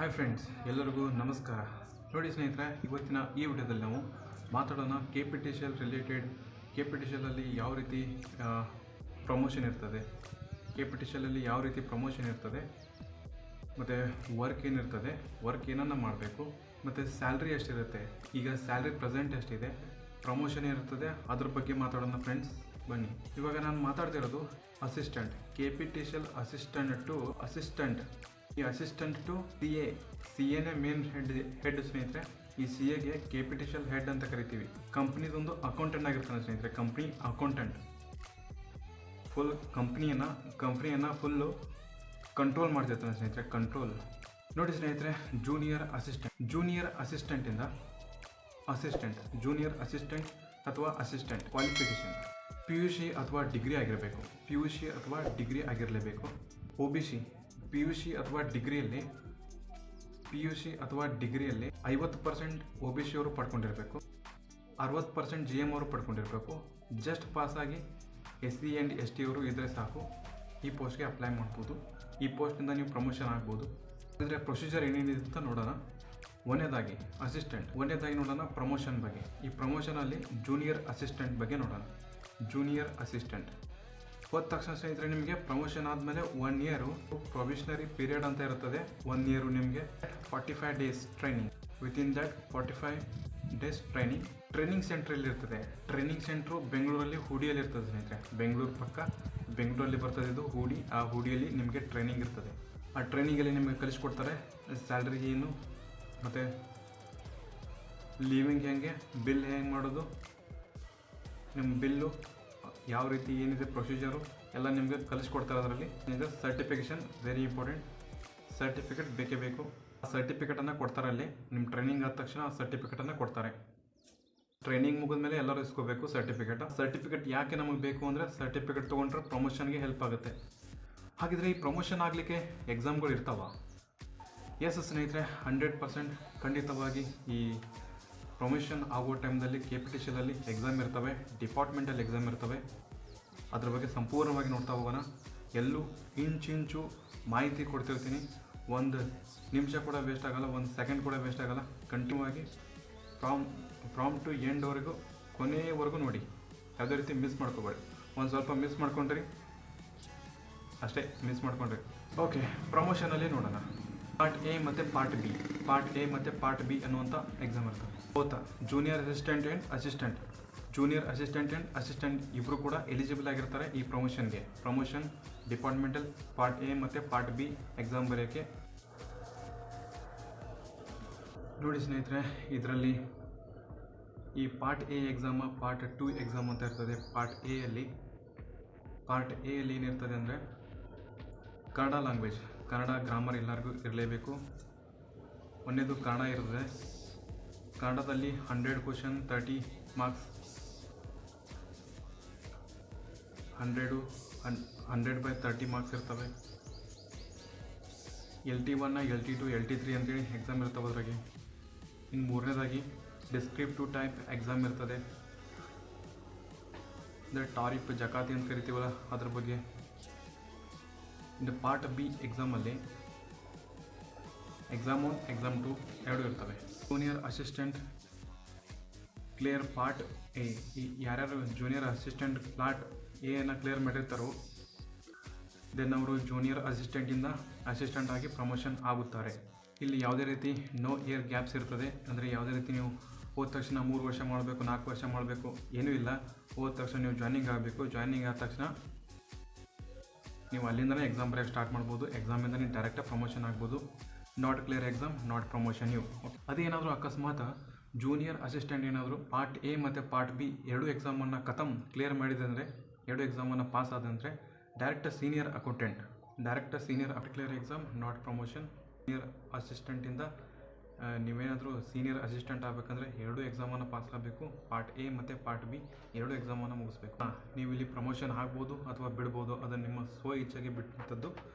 Hi friends, ಎಲ್ಲರಿಗೂ ನಮಸ್ಕಾರ. ನೋಡಿ ಸ್ನೇಹಿತರೆ, ಇವತ್ತಿನ ಈ ವಿಡಿಯೋದಲ್ಲಿ ನಾವು ಮಾತಾಡೋಣ KPTCL ರಿಲೇಟೆಡ್. KPTCLಲ್ಲಿ ಯಾವ ರೀತಿ ಪ್ರಮೋಷನ್ ಇರ್ತದೆ, KPTCLಲ್ಲಿ ಯಾವ ರೀತಿ ಪ್ರಮೋಷನ್ ಇರ್ತದೆ, ಮತ್ತು ವರ್ಕ್ ಏನಿರ್ತದೆ, ವರ್ಕ್ ಏನನ್ನು ಮಾಡಬೇಕು, ಮತ್ತು ಸ್ಯಾಲ್ರಿ ಎಷ್ಟಿರುತ್ತೆ, ಈಗ ಸ್ಯಾಲ್ರಿ ಪ್ರೆಸೆಂಟ್ ಎಷ್ಟಿದೆ, ಪ್ರಮೋಷನ್ ಇರ್ತದೆ, ಅದ್ರ ಬಗ್ಗೆ ಮಾತಾಡೋಣ ಫ್ರೆಂಡ್ಸ್. ಬನ್ನಿ. ಇವಾಗ ನಾನು ಮಾತಾಡ್ತಿರೋದು assistant, KPTCL assistant to assistant. ಈ ಅಸಿಸ್ಟೆಂಟ್ ಟು ಸಿ ಎನೇ ಮೇನ್ ಹೆಡ್ ಸ್ನೇಹಿತರೆ. ಈ CAಗೆ KPTCL ಹೆಡ್ ಅಂತ ಕರಿತೀವಿ. ಕಂಪ್ನಿದೊಂದು ಅಕೌಂಟೆಂಟ್ ಆಗಿರ್ತಾನೆ ಸ್ನೇಹಿತರೆ, ಕಂಪ್ನಿ ಅಕೌಂಟೆಂಟ್. ಫುಲ್ ಕಂಪ್ನಿಯನ್ನು ಫುಲ್ಲು ಕಂಟ್ರೋಲ್ ಮಾಡ್ತಿರ್ತಾನೆ ಸ್ನೇಹಿತರೆ, ಕಂಟ್ರೋಲ್. ನೋಡಿ ಸ್ನೇಹಿತರೆ, ಜೂನಿಯರ್ ಅಸಿಸ್ಟೆಂಟಿಂದ ಜೂನಿಯರ್ ಅಸಿಸ್ಟೆಂಟ್ ಅಥವಾ ಅಸಿಸ್ಟೆಂಟ್ ಕ್ವಾಲಿಫಿಕೇಷನ್ PUC ಅಥವಾ ಡಿಗ್ರಿ ಆಗಿರಬೇಕು. PUC ಅಥವಾ ಡಿಗ್ರಿ ಆಗಿರಲೇಬೇಕು. OBC PUC ಅಥವಾ ಡಿಗ್ರಿಯಲ್ಲಿ 50% OBC ಅವರು ಪಡ್ಕೊಂಡಿರಬೇಕು, 60% GM ಅವರು ಪಡ್ಕೊಂಡಿರಬೇಕು. ಜಸ್ಟ್ ಪಾಸಾಗಿ SC ಆ್ಯಂಡ್ ST ಅವರು ಇದ್ದರೆ ಸಾಕು, ಈ ಪೋಸ್ಟ್ಗೆ ಅಪ್ಲೈ ಮಾಡ್ಬೋದು. ಈ ಪೋಸ್ಟಿಂದ ನೀವು ಪ್ರಮೋಷನ್ ಆಗ್ಬೋದು. ಅಂದರೆ ಪ್ರೊಸೀಜರ್ ಏನೇನಿದೆ ಅಂತ ನೋಡೋಣ. ಒಂದನೇದಾಗಿ ನೋಡೋಣ ಪ್ರಮೋಷನ್ ಬಗ್ಗೆ. ಈ ಪ್ರಮೋಷನಲ್ಲಿ ಜೂನಿಯರ್ ಅಸಿಸ್ಟೆಂಟ್ ಬಗ್ಗೆ ನೋಡೋಣ. ಜೂನಿಯರ್ ಅಸಿಸ್ಟೆಂಟ್ ಹೋದ ತಕ್ಷಣ ಸ್ನೇಹಿತರೆ, ನಿಮಗೆ ಪ್ರಮೋಷನ್ ಆದಮೇಲೆ 1 ಇಯರು ಪ್ರೊವಿಷನರಿ ಪೀರಿಯಡ್ ಅಂತ ಇರುತ್ತದೆ. 1 ಇಯರು ನಿಮಗೆ 45 days training. Within that 45 days training ಸೆಂಟ್ರಲ್ಲಿ ಇರ್ತದೆ. ಟ್ರೈನಿಂಗ್ ಸೆಂಟ್ರು ಬೆಂಗಳೂರಲ್ಲಿ ಹೂಡಿಯಲ್ಲಿ ಇರ್ತದೆ ಸ್ನೇಹಿತರೆ. ಬೆಂಗಳೂರು ಪಕ್ಕ ಬೆಂಗಳೂರಲ್ಲಿ ಬರ್ತದೆ ಇದು ಹೂಡಿ. ಆ ಹೂಡಿಯಲ್ಲಿ ನಿಮಗೆ ಟ್ರೈನಿಂಗ್ ಇರ್ತದೆ. ಆ ಟ್ರೈನಿಂಗಲ್ಲಿ ನಿಮಗೆ ಕಲಿಸ್ಕೊಡ್ತಾರೆ ಸ್ಯಾಲ್ರಿ ಏನು, ಮತ್ತು ಲೀವಿಂಗ್ ಹೆಂಗೆ, ಬಿಲ್ ಹೆಂಗೆ ಮಾಡೋದು, ನಿಮ್ಮ ಬಿಲ್ಲು ಯಾವ ರೀತಿ ಏನಿದೆ ಪ್ರೊಸೀಜರು ಎಲ್ಲ ನಿಮಗೆ ಕಲಿಸ್ಕೊಡ್ತಾರೆ. ಅದರಲ್ಲಿ ನಿಮಗೆ ಸರ್ಟಿಫಿಕೇಷನ್ ವೆರಿ ಇಂಪಾರ್ಟೆಂಟ್. ಸರ್ಟಿಫಿಕೇಟ್ ಬೇಕೇ ಬೇಕು. ಆ ಸರ್ಟಿಫಿಕೇಟನ್ನು ಕೊಡ್ತಾರೆ ಅಲ್ಲಿ. ನಿಮ್ಮ ಟ್ರೈನಿಂಗ್ ಆದ ತಕ್ಷಣ ಆ ಸರ್ಟಿಫಿಕೇಟನ್ನು ಕೊಡ್ತಾರೆ. ಟ್ರೈನಿಂಗ್ ಮುಗಿದ ಮೇಲೆ ಎಲ್ಲರೂ ಇಸ್ಕೋಬೇಕು ಸರ್ಟಿಫಿಕೇಟ್. ಯಾಕೆ ನಮಗೆ ಬೇಕು ಅಂದರೆ, ಸರ್ಟಿಫಿಕೇಟ್ ತೊಗೊಂಡ್ರೆ ಪ್ರಮೋಷನ್ಗೆ ಹೆಲ್ಪ್ ಆಗುತ್ತೆ. ಹಾಗಿದ್ರೆ ಈ ಪ್ರಮೋಷನ್ ಆಗಲಿಕ್ಕೆ ಎಕ್ಸಾಮ್ಗಳು ಇರ್ತಾವ? ಎಸ್ ಸ್ನೇಹಿತರೆ, 100% ಖಂಡಿತವಾಗಿ ಈ ಪ್ರಮೋಷನ್ ಆಗೋ ಟೈಮ್ದಲ್ಲಿ KPTCLಲ್ಲಿ ಎಕ್ಸಾಮ್ ಇರ್ತವೆ, ಡಿಪಾರ್ಟ್ಮೆಂಟಲ್ಲಿ ಎಕ್ಸಾಮ್ ಇರ್ತವೆ. ಅದ್ರ ಬಗ್ಗೆ ಸಂಪೂರ್ಣವಾಗಿ ನೋಡ್ತಾ ಹೋಗೋಣ. ಎಲ್ಲೂ ಇಂಚು ಮಾಹಿತಿ ಕೊಡ್ತಿರ್ತೀನಿ. 1 ನಿಮಿಷ ಕೂಡ ವೇಸ್ಟ್ ಆಗೋಲ್ಲ, 1 ಸೆಕೆಂಡ್ ಕೂಡ ವೇಸ್ಟ್ ಆಗೋಲ್ಲ. ಕಂಟಿನ್ಯೂ ಆಗಿ ಫ್ರಾಮ್ ಟು ಎಂಡ್ವರೆಗೂ, ಕೊನೆಯವರೆಗೂ ನೋಡಿ. ಯಾವುದೇ ರೀತಿ ಮಿಸ್ ಮಾಡ್ಕೋಬೇಡಿ. ಒಂದು ಸ್ವಲ್ಪ ಮಿಸ್ ಮಾಡ್ಕೊಂಡ್ರಿ ಅಷ್ಟೇ, ಓಕೆ. ಪ್ರಮೋಷನಲ್ಲಿ ನೋಡೋಣ. ಪಾರ್ಟ್ A ಮತ್ತು ಪಾರ್ಟ್ ಬಿ ಅನ್ನುವಂಥ ಎಕ್ಸಾಮ್ ಇರ್ತವೆ. ಜೂನಿಯರ್ ಅಸಿಸ್ಟೆಂಟ್ ಆ್ಯಂಡ್ ಅಸಿಸ್ಟೆಂಟ್ ಇಬ್ಬರು ಕೂಡ ಎಲಿಜಿಬಲ್ ಆಗಿರ್ತಾರೆ ಈ ಪ್ರಮೋಷನ್ ಡಿಪಾರ್ಟ್ಮೆಂಟಲ್ ಪಾರ್ಟ್ A ಮತ್ತು ಪಾರ್ಟ್ B ಎಕ್ಸಾಮ್ ಬರೆಯೋಕ್ಕೆ. ನೋಡಿ ಸ್ನೇಹಿತರೆ, ಇದರಲ್ಲಿ ಈ part A exam, part 2 exam ಅಂತ ಇರ್ತದೆ. ಪಾರ್ಟ್ A ಯಲ್ಲಿ ಏನಿರ್ತದೆ ಅಂದರೆ, ಕನ್ನಡ ಲ್ಯಾಂಗ್ವೇಜ್, ಕನ್ನಡ ಗ್ರಾಮರ್ ಎಲ್ಲರಿಗೂ ಇರಲೇಬೇಕು. ಒಂದೇದು ಕನ್ನಡ ಇರ್ತದೆ. ಕನ್ನಡದಲ್ಲಿ 100 ಕ್ವಶನ್, 30 ಮಾರ್ಕ್ಸ್. 100/30 ಮಾರ್ಕ್ಸ್ ಇರ್ತವೆ. LT1, LT2, LT3 ಅಂತೇಳಿ ಎಕ್ಸಾಮ್ ಇರ್ತವೆ ಅದ್ರಾಗೆ. ಇನ್ನು ಮೂರನೇದಾಗಿ ಡಿಸ್ಕ್ರಿಪ್ಟಿವ್ ಟೈಪ್ ಎಕ್ಸಾಮ್ ಇರ್ತದೆ. ಅಂದರೆ ಟಾರಿಫ್ ಜಕಾತಿ ಅಂತ ಕರಿತೀವಲ್ಲ, ಅದ್ರ ಬಗ್ಗೆ. ಇನ್ನು ಪಾರ್ಟ್ B ಎಕ್ಸಾಮಲ್ಲಿ ಎಕ್ಸಾಮ್ 1, ಎಕ್ಸಾಮ್ 2 ಎರಡು ಇರ್ತವೆ. Junior assistant clear part A. ಯಾರ್ಯಾರು ಜೂನಿಯರ್ ಅಸಿಸ್ಟೆಂಟ್ ಪಾರ್ಟ್ A ಅನ್ನು ಕ್ಲಿಯರ್ ಮಾಡಿರ್ತಾರೋ, ದೆನ್ ಅವರು ಜೂನಿಯರ್ ಅಸಿಸ್ಟೆಂಟಿಂದ ಅಸಿಸ್ಟೆಂಟ್ ಆಗಿ ಪ್ರಮೋಷನ್ ಆಗುತ್ತಾರೆ. ಇಲ್ಲಿ ಯಾವುದೇ ರೀತಿ ನೋ ಇಯರ್ ಗ್ಯಾಪ್ಸ್ ಇರ್ತದೆ. ಅಂದರೆ ಯಾವುದೇ ರೀತಿ ನೀವು ಹೋದ ತಕ್ಷಣ 3 ವರ್ಷ ಮಾಡಬೇಕು, 4 ವರ್ಷ ಮಾಡಬೇಕು, ಏನೂ ಇಲ್ಲ. ಹೋದ ತಕ್ಷಣ ನೀವು ಜಾಯ್ನಿಂಗ್ ಆಗಬೇಕು. ಜಾಯ್ನಿಂಗ್ ಆದ ತಕ್ಷಣ ನೀವು ಅಲ್ಲಿಂದಲೇ ಎಕ್ಸಾಮ್ ಬರೆಯೋಕ್ಕೆ ಸ್ಟಾರ್ಟ್ ಮಾಡ್ಬೋದು. ಎಕ್ಸಾಮಿಂದ ನೀವು ಡೈರೆಕ್ಟಾಗಿ ಪ್ರಮೋಷನ್ ಆಗ್ಬೋದು. Not clear exam, not promotion you. ಅದೇನಾದರೂ ಅಕಸ್ಮಾತ್ ಜೂನಿಯರ್ ಅಸಿಸ್ಟೆಂಟ್ ಏನಾದರೂ ಪಾರ್ಟ್ A ಮತ್ತು ಪಾರ್ಟ್ B ಎರಡು ಎಕ್ಸಾಮನ್ನು ಕ್ಲಿಯರ್ ಮಾಡಿದೆ ಅಂದರೆ, ಎರಡು ಎಕ್ಸಾಮನ್ನು ಪಾಸ್ ಆದಂದರೆ direct senior accountant clear exam, not promotion. Senior ಅಸಿಸ್ಟೆಂಟಿಂದ ನೀವೇನಾದರೂ ಸೀನಿಯರ್ ಅಸಿಸ್ಟೆಂಟ್ ಆಗಬೇಕಂದ್ರೆ 2 ಎಕ್ಸಾಮನ್ನು ಪಾಸ್ ಆಗಬೇಕು. ಪಾರ್ಟ್ A ಮತ್ತು ಪಾರ್ಟ್ B 2 ಎಕ್ಸಾಮನ್ನು ಮುಗಿಸ್ಬೇಕು. ನೀವು ಇಲ್ಲಿ ಪ್ರಮೋಷನ್ ಆಗ್ಬೋದು ಅಥವಾ ಬಿಡ್ಬೋದು, ಅದನ್ನು ನಿಮ್ಮ ಸ್ವ ಇಚ್ಛೆಗೆ ಬಿಟ್ಟಂಥದ್ದು.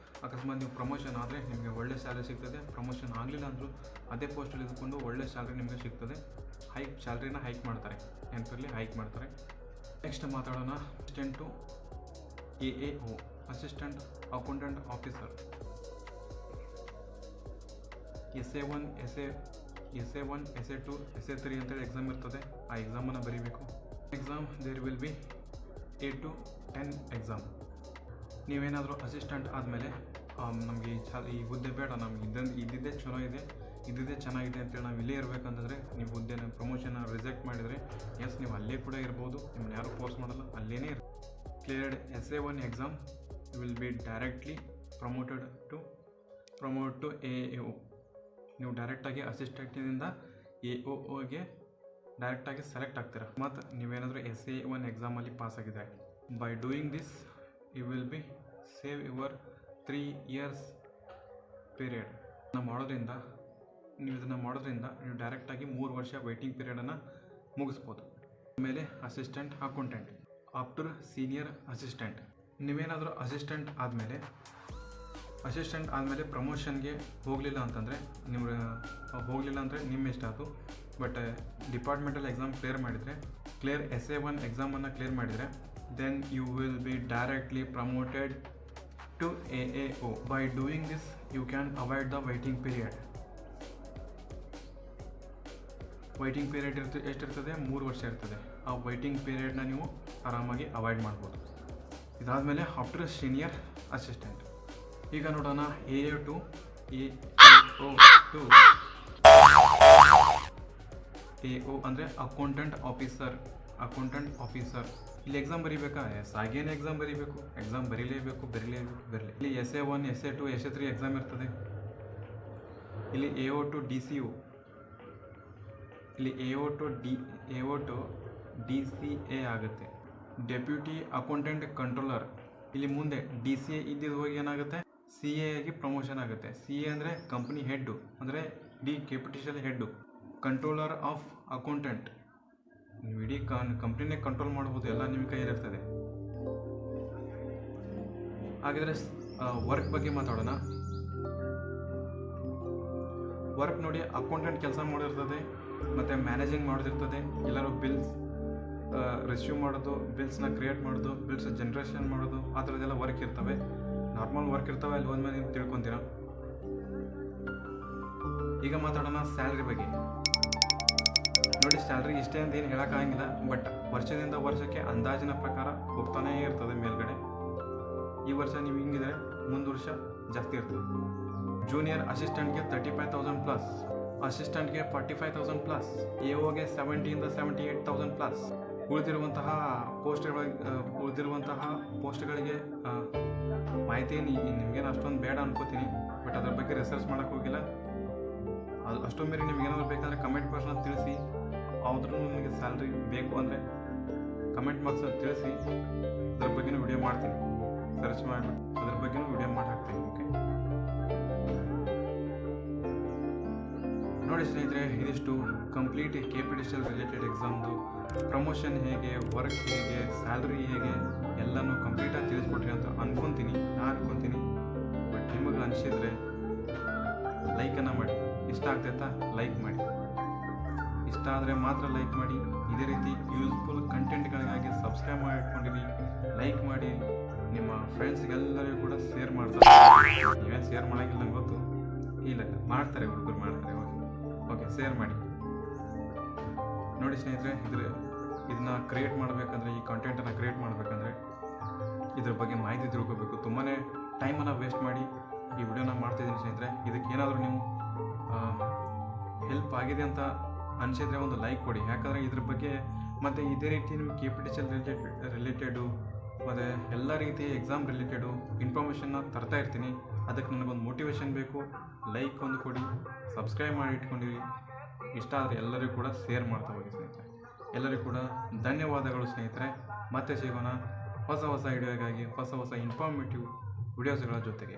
ಅಕಸ್ಮಾತ್ ನೀವು ಪ್ರಮೋಷನ್ ಆದರೆ ನಿಮಗೆ ಒಳ್ಳೆ ಸ್ಯಾಲ್ರಿ ಸಿಗ್ತದೆ. ಪ್ರಮೋಷನ್ ಆಗಲಿಲ್ಲ ಅಂದರೂ ಅದೇ ಪೋಸ್ಟಲ್ಲಿ ಇದ್ಕೊಂಡು ಒಳ್ಳೆ ಸ್ಯಾಲ್ರಿ ನಿಮಗೆ ಸಿಗ್ತದೆ. ಸ್ಯಾಲ್ರಿನ ಹೈಕ್ ಮಾಡ್ತಾರೆ, ನೆನಪಿರಲಿ, ಹೈಕ್ ಮಾಡ್ತಾರೆ. ನೆಕ್ಸ್ಟ್ ಮಾತಾಡೋಣ assistant AAO, assistant accountant officer. SA1 SA1 SA2 SA3 ಅಂತೇಳಿ ಎಕ್ಸಾಮ್ ಇರ್ತದೆ. ಆ ಎಕ್ಸಾಮನ್ನು ಬರೀಬೇಕು. Exam there will be 8 to 10 exam. ನೀವೇನಾದರೂ ಅಸಿಸ್ಟೆಂಟ್ ಆದಮೇಲೆ ನಮಗೆ ಈ ಹುದ್ದೆ ಬೇಡ, ನಮ್ಗೆ ಇದ್ದಿದ್ದೇ ಚಲೋ ಇದೆ, ಇದ್ದಿದ್ದೇ ಚೆನ್ನಾಗಿದೆ ಅಂತೇಳಿ ನಾವು ಇಲ್ಲೇ ಇರಬೇಕಂತಂದರೆ ನೀವು ಹುದ್ದೆನ ಪ್ರಮೋಷನ್ನ ರಿಜೆಕ್ಟ್ ಮಾಡಿದರೆ ಎಸ್ ನೀವು ಅಲ್ಲೇ ಕೂಡ ಇರ್ಬೋದು, ನಿಮ್ಮನ್ನ ಯಾರೂ ಫೋರ್ಸ್ ಮಾಡಲ್ಲ, ಅಲ್ಲೇ cleared SA1 exam will be directly promote to AO. ನೀವು ಡೈರೆಕ್ಟಾಗಿ ಅಸಿಸ್ಟೆಂಟಿನಿಂದ AOಗೆ ಡೈರೆಕ್ಟಾಗಿ ಸೆಲೆಕ್ಟ್ ಆಗ್ತೀರ. ಮತ್ತು ನೀವೇನಾದರೂ SA1 ಎಕ್ಸಾಮಲ್ಲಿ ಪಾಸ್ ಆಗಿದ್ದಾರೆ. By doing this you will be save your 3 years period. ನೀವು ಇದನ್ನು ಮಾಡೋದ್ರಿಂದ ನೀವು ಡೈರೆಕ್ಟಾಗಿ 3 ವರ್ಷ ವೆಯ್ಟಿಂಗ್ ಪೀರಿಯಡನ್ನು ಮುಗಿಸ್ಬೋದು. ಆಮೇಲೆ assistant accountant after senior assistant. ನೀವೇನಾದರೂ ಅಸಿಸ್ಟೆಂಟ್ ಆದಮೇಲೆ ಪ್ರಮೋಷನ್ಗೆ ಹೋಗಲಿಲ್ಲ ಅಂತಂದರೆ ನಿಮ್ಮ ಇಷ್ಟ ಅದು. But departmental exam clear SA1 ಎಕ್ಸಾಮನ್ನು ಕ್ಲಿಯರ್ ಮಾಡಿದರೆ then you will be directly promoted to AAO. By doing this you can avoid the waiting period. Waiting period ಎಷ್ಟಿರ್ತದೆ? 3 ವರ್ಷ ಇರ್ತದೆ. ಆ ವೈಟಿಂಗ್ ಪೀರಿಯಡ್ನ ನೀವು ಆರಾಮಾಗಿ ಅವಾಯ್ಡ್ ಮಾಡ್ಬೋದು. ಇದಾದಮೇಲೆ ಆಫ್ಟರ್ ಸೀನಿಯರ್ ಅಸಿಸ್ಟೆಂಟ್ ಈಗ ನೋಡೋಣ. AO2 AO ಅಂದರೆ ಅಕೌಂಟೆಂಟ್ ಆಫೀಸರ್. ಇಲ್ಲಿ ಎಕ್ಸಾಮ್ ಬರೀಬೇಕಾ? ಹಾಗೇನು ಎಕ್ಸಾಮ್ ಬರೀಬೇಕು, ಎಕ್ಸಾಮ್ ಬರೀಲೇಬೇಕು. ಇಲ್ಲಿ SA1 SA2 SA3 ಎಕ್ಸಾಮ್ ಇರ್ತದೆ. ಇಲ್ಲಿ AO2 DCU, ಇಲ್ಲಿ AO2 DCA ಆಗುತ್ತೆ, ಡೆಪ್ಯೂಟಿ ಅಕೌಂಟೆಂಟ್ ಕಂಟ್ರೋಲರ್. ಇಲ್ಲಿ ಮುಂದೆ DCA ಇದ್ದಿದ್ದು ಹೋಗಿ ಏನಾಗುತ್ತೆ, CA ಆಗಿ ಪ್ರಮೋಷನ್ ಆಗುತ್ತೆ. CA ಅಂದರೆ ಕಂಪ್ನಿ ಹೆಡ್ಡು, ಅಂದರೆ capital head. Controller of accountant, ನೀವು ಇಡೀ ಕಂಪ್ನಿನೇ ಕಂಟ್ರೋಲ್ ಮಾಡ್ಬೋದು, ಎಲ್ಲ ನಿಮ್ಮ ಕೈಯಲ್ಲಿರ್ತದೆ. ಹಾಗಿದ್ರೆ ವರ್ಕ್ ಬಗ್ಗೆ ಮಾತಾಡೋಣ. ವರ್ಕ್ ನೋಡಿ, ಅಕೌಂಟೆಂಟ್ ಕೆಲಸ ಮಾಡಿರ್ತದೆ, ಮತ್ತು ಮ್ಯಾನೇಜಿಂಗ್ ಮಾಡೋದಿರ್ತದೆ. ಎಲ್ಲರೂ ಬಿಲ್ಸ್ ರಿಸ್ಯೂಮ್ ಮಾಡೋದು, ಬಿಲ್ಸ್ನ ಕ್ರಿಯೇಟ್ ಮಾಡೋದು, ಬಿಲ್ಸ್ ಜನ್ರೇಷನ್ ಮಾಡೋದು, ಆ ಥರದ್ದೆಲ್ಲ ವರ್ಕ್ ಇರ್ತವೆ. ನಾರ್ಮಲ್ ವರ್ಕ್ ಇರ್ತವೆ. ಅಲ್ಲಿ ಹೋದ್ಮೇಲೆ ನೀವು ತಿಳ್ಕೊತೀರ. ಈಗ ಮಾತಾಡೋಣ ಸ್ಯಾಲ್ರಿ ಬಗ್ಗೆ. ನೋಡಿ, ಸ್ಯಾಲ್ರಿ ಇಷ್ಟೇ ಅಂತ ಏನು ಹೇಳೋಕ್ಕಾಗಿಲ್ಲ, ಬಟ್ ವರ್ಷದಿಂದ ವರ್ಷಕ್ಕೆ ಅಂದಾಜಿನ ಪ್ರಕಾರ ಹೋಗ್ತಾನೇ ಇರ್ತದೆ ಮೇಲ್ಗಡೆ. ಈ ವರ್ಷ ನೀವು ಹಿಂಗಿದ್ರೆ ಮುಂದೆ ವರ್ಷ ಜಾಸ್ತಿ ಇರ್ತದೆ. ಜೂನಿಯರ್ ಅಸಿಸ್ಟೆಂಟ್ಗೆ 35,000 ಪ್ಲಸ್, ಅಸಿಸ್ಟೆಂಟ್ಗೆ 45,000 ಪ್ಲಸ್, AOಗೆ 70,000 to 78,000 ಪ್ಲಸ್. ಉಳಿದಿರುವಂತಹ ಪೋಸ್ಟ್ಗಳಿಗೆ ಮಾಹಿತಿ ನಿಮಗೇನು ಅಷ್ಟೊಂದು ಬೇಡ ಅನ್ಕೋತೀನಿ, ಬಟ್ ಅದ್ರ ಬಗ್ಗೆ ರಿಸರ್ಚ್ ಮಾಡೋಕ್ಕೆ ಹೋಗಿಲ್ಲ. ಅಷ್ಟೊಂದು ಮೇರೆ ನಿಮ್ಗೆ ಏನಾದರೂ ಬೇಕಾದರೆ ಕಮೆಂಟ್ ಬಾಕ್ಸ್ನಲ್ಲಿ ತಿಳಿಸಿ. ಆದ್ರೂ ನಿಮಗೆ ಸ್ಯಾಲ್ರಿ ಬೇಕು ಅಂದರೆ ಕಮೆಂಟ್ ಬಾಕ್ಸಲ್ಲಿ ತಿಳಿಸಿ. ಅದ್ರ ಬಗ್ಗೆನೂ ವಿಡಿಯೋ ಮಾಡ್ತೀನಿ, ಸರ್ಚ್ ಮಾಡಿಬಿಟ್ಟು ಅದ್ರ ಬಗ್ಗೆನೂ ವಿಡಿಯೋ ಮಾಡಿ ಹಾಕ್ತೀನಿ. ಓಕೆ, ನೋಡಿ ಸ್ನೇಹಿತರೆ, ಇದಿಷ್ಟು ಕಂಪ್ಲೀಟ್ KPTCL ರಿಲೇಟೆಡ್ ಎಕ್ಸಾಮ್ದು ಪ್ರಮೋಷನ್ ಹೇಗೆ, ವರ್ಕ್ ಹೇಗೆ, ಸ್ಯಾಲ್ರಿ ಹೇಗೆ ಎಲ್ಲನೂ ಕಂಪ್ಲೀಟಾಗಿ ತಿಳಿಸ್ಕೊಟ್ರಿ ಅಂತ ನಾನು ಅನ್ಕೊತೀನಿ. ಬಟ್ ನಿಮಗೆ ಅನಿಸಿದರೆ ಲೈಕನ್ನು ಮಾಡಿ. ಇಷ್ಟ ಆಗ್ತೈತಾ? ಲೈಕ್ ಮಾಡಿ. ಇಷ್ಟ ಆದರೆ ಮಾತ್ರ ಲೈಕ್ ಮಾಡಿ. ಇದೇ ರೀತಿ ಯೂಸ್ಫುಲ್ ಕಂಟೆಂಟ್ಗಳಿಗಾಗಿ ಸಬ್ಸ್ಕ್ರೈಬ್ ಮಾಡಿ ಇಟ್ಕೊಂಡಿರಿ. ಲೈಕ್ ಮಾಡಿ, ನಿಮ್ಮ ಫ್ರೆಂಡ್ಸ್ಗೆಲ್ಲರಿಗೂ ಕೂಡ ಶೇರ್ ಮಾಡ್ತಾರೆ. ನೀವೇ ಶೇರ್ ಮಾಡೋಂಗಿಲ್ಲ ನಂಗೆ ಗೊತ್ತು, ಇಲ್ಲ ಮಾಡ್ತಾರೆ, ಹುಡುಗರು ಮಾಡ್ತಾರೆ. ಓಕೆ, ಶೇರ್ ಮಾಡಿ. ನೋಡಿ ಸ್ನೇಹಿತರೆ, ಇದನ್ನ ಕ್ರಿಯೇಟ್ ಮಾಡಬೇಕಂದ್ರೆ, ಈ ಕಂಟೆಂಟನ್ನು ಕ್ರಿಯೇಟ್ ಮಾಡಬೇಕಂದ್ರೆ ಇದ್ರ ಬಗ್ಗೆ ಮಾಹಿತಿ ತಿಳ್ಕೋಬೇಕು. ತುಂಬಾ ಟೈಮನ್ನು ವೇಸ್ಟ್ ಮಾಡಿ ಈ ವಿಡಿಯೋನ ಮಾಡ್ತಾಯಿದ್ದೀನಿ ಸ್ನೇಹಿತರೆ. ಇದಕ್ಕೆ ಏನಾದರೂ ನೀವು ಹೆಲ್ಪ್ ಆಗಿದೆ ಅಂತ ಅನಿಸಿದರೆ ಒಂದು ಲೈಕ್ ಕೊಡಿ. ಯಾಕಂದರೆ ಇದ್ರ ಬಗ್ಗೆ ಮತ್ತು ಇದೇ ರೀತಿ ನೀವು KPTCL ರಿಲೇಟೆಡು ಮತ್ತು ಎಲ್ಲ ರೀತಿಯ ಎಕ್ಸಾಮ್ ರಿಲೇಟೆಡು ಇನ್ಫಾರ್ಮೇಷನ್ನ ತರ್ತಾ ಇರ್ತೀನಿ. ಅದಕ್ಕೆ ನನಗೊಂದು ಮೋಟಿವೇಶನ್ ಬೇಕು. ಲೈಕ್ ಒಂದು ಕೊಡಿ, ಸಬ್ಸ್ಕ್ರೈಬ್ ಮಾಡಿ ಇಟ್ಕೊಂಡಿರಿ. ಇಷ್ಟ ಆದರೆ ಎಲ್ಲರಿಗೂ ಕೂಡ ಶೇರ್ ಮಾಡ್ತಾ ಹೋಗಿ ಸ್ನೇಹಿತರೆ. ಎಲ್ಲರಿಗೂ ಕೂಡ ಧನ್ಯವಾದಗಳು ಸ್ನೇಹಿತರೆ. ಮತ್ತೆ ಸಿಗೋಣ ಹೊಸ ವಿಡಿಯೋಗಾಗಿ, ಹೊಸ ಇನ್ಫಾರ್ಮೇಟಿವ್ ವಿಡಿಯೋಸ್ಗಳ ಜೊತೆಗೆ.